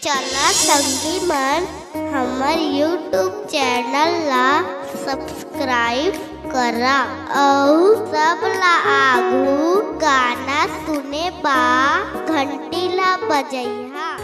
चला संगी मन हमर यूट्यूब चैनल ला सब्सक्राइब करा और सब ला आगू गाना सुने बा घंटी ला बजैहा।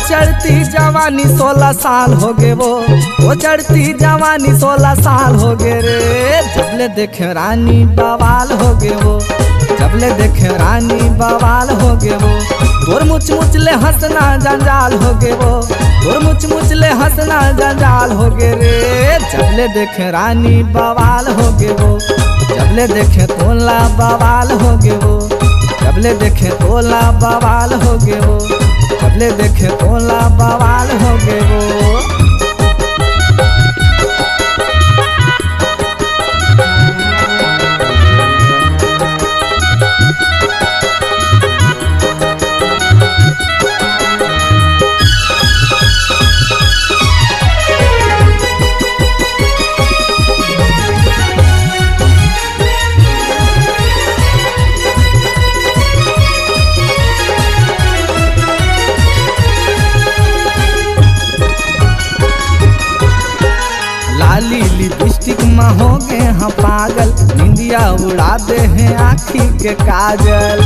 चढ़ती जवानी 16 साल हो गए वो चढ़ती जवानी 16 साल हो गए रे। जबले देखे रानी बवाल हो गए वो, जबले देखे रानी बवाल हो गए वो। तोर मुच मुच ले हंसना जंजाल हो गए वो, तोर मुच मुच ले हंसना जंजाल हो गए रे। जबले देखे रानी बवाल हो गए वो, जबले देखे तोला बवाल हो गए वो, जबले देखे तोला बवाल हो गए वो, जबले देखे तोला बवाल हो गए वो। लाली लिपस्टिक में हो गए हम पागल, निंदिया उड़ा दे हैं आँखी के काजल।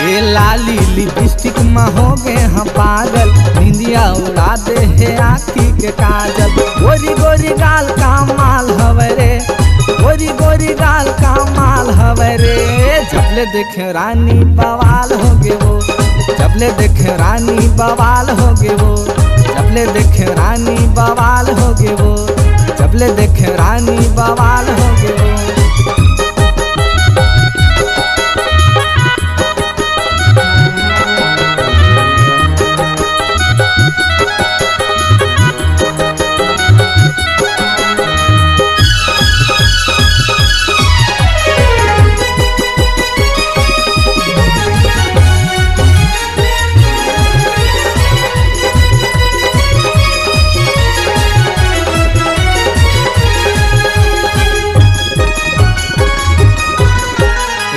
ये लाली लिपस्टिक में हो गए हम पागल, निंदिया उड़ा दे हैं आँखी के काजल। गोरी गोरी गाल का माल हवे रे, गोरी गोरी गाल का माल हवे रे। जबले देखे रानी बवाल हो गए वो, जबले देखे रानी बवाल हो गए वो, जबले देखे रानी बवाल हो गए वो, जबले देखे रानी बवाल हो गए वो।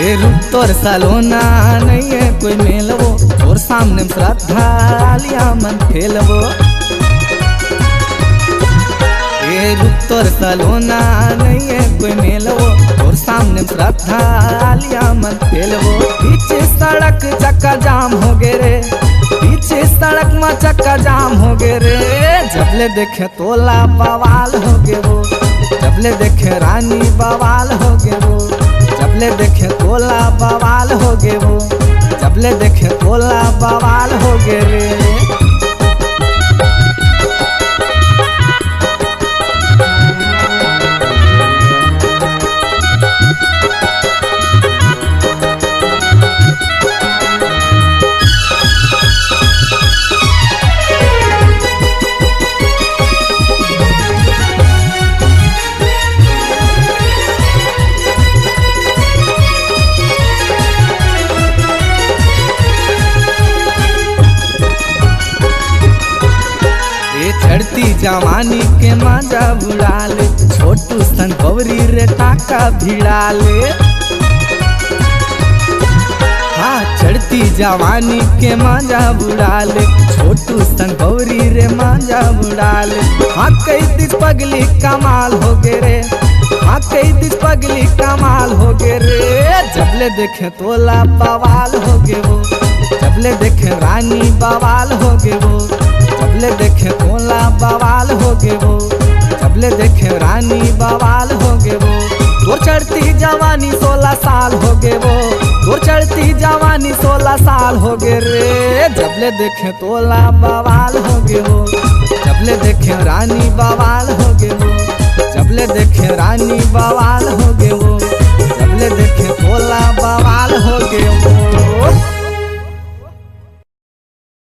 ए रूप तोर सलोना नहीं है कोई मेलवो, और सामने श्रद्धा आलिया मन खेलवो। ए रूप तोर सलोना नहीं है कोई मेलवो, और सामने श्रद्धा आलिया मन खेलवो। पीछे सड़क चक्का जाम हो गए रे, पीछे सड़क में चक्का जाम हो गए रे। जबले देखे तोला बवाल हो गए वो, जबले देखे रानी बवाल हो गए वो, जबले देखे तोला बवाल हो गए वो, जबले देखे तोला बवाल हो गए रे। चढ़ती जवानी के मजा बुड़ा ले, छोटू सन गौरी रे टाका भिड़ा ले। हाँ चढ़ती जवानी के मजा बुड़ा ले, छोटू सन गौरी रे मजा बुड़ा ले। हाँ कई दिस पगली कमाल हो गए रे, हाँ कई दिस पगली कमाल हो गए रे। जबले देखे तोला बवाल हो गए वो, जबले देखे रानी बवाल हो गए वो, जबले देखे तोला बवाल हो गए वो, जबले देखे रानी बवाल हो गए वो। दो चढ़ती जवानी 16 साल हो गए वो, दो चढ़ती जवानी 16 साल हो गए रे। जबले देखे तोला बवाल हो गए वो, जबले देखे रानी बवाल हो गए वो, जबले देखे रानी बवाल हो गए वो, जबले देखे तोला बवाल हो गए वो।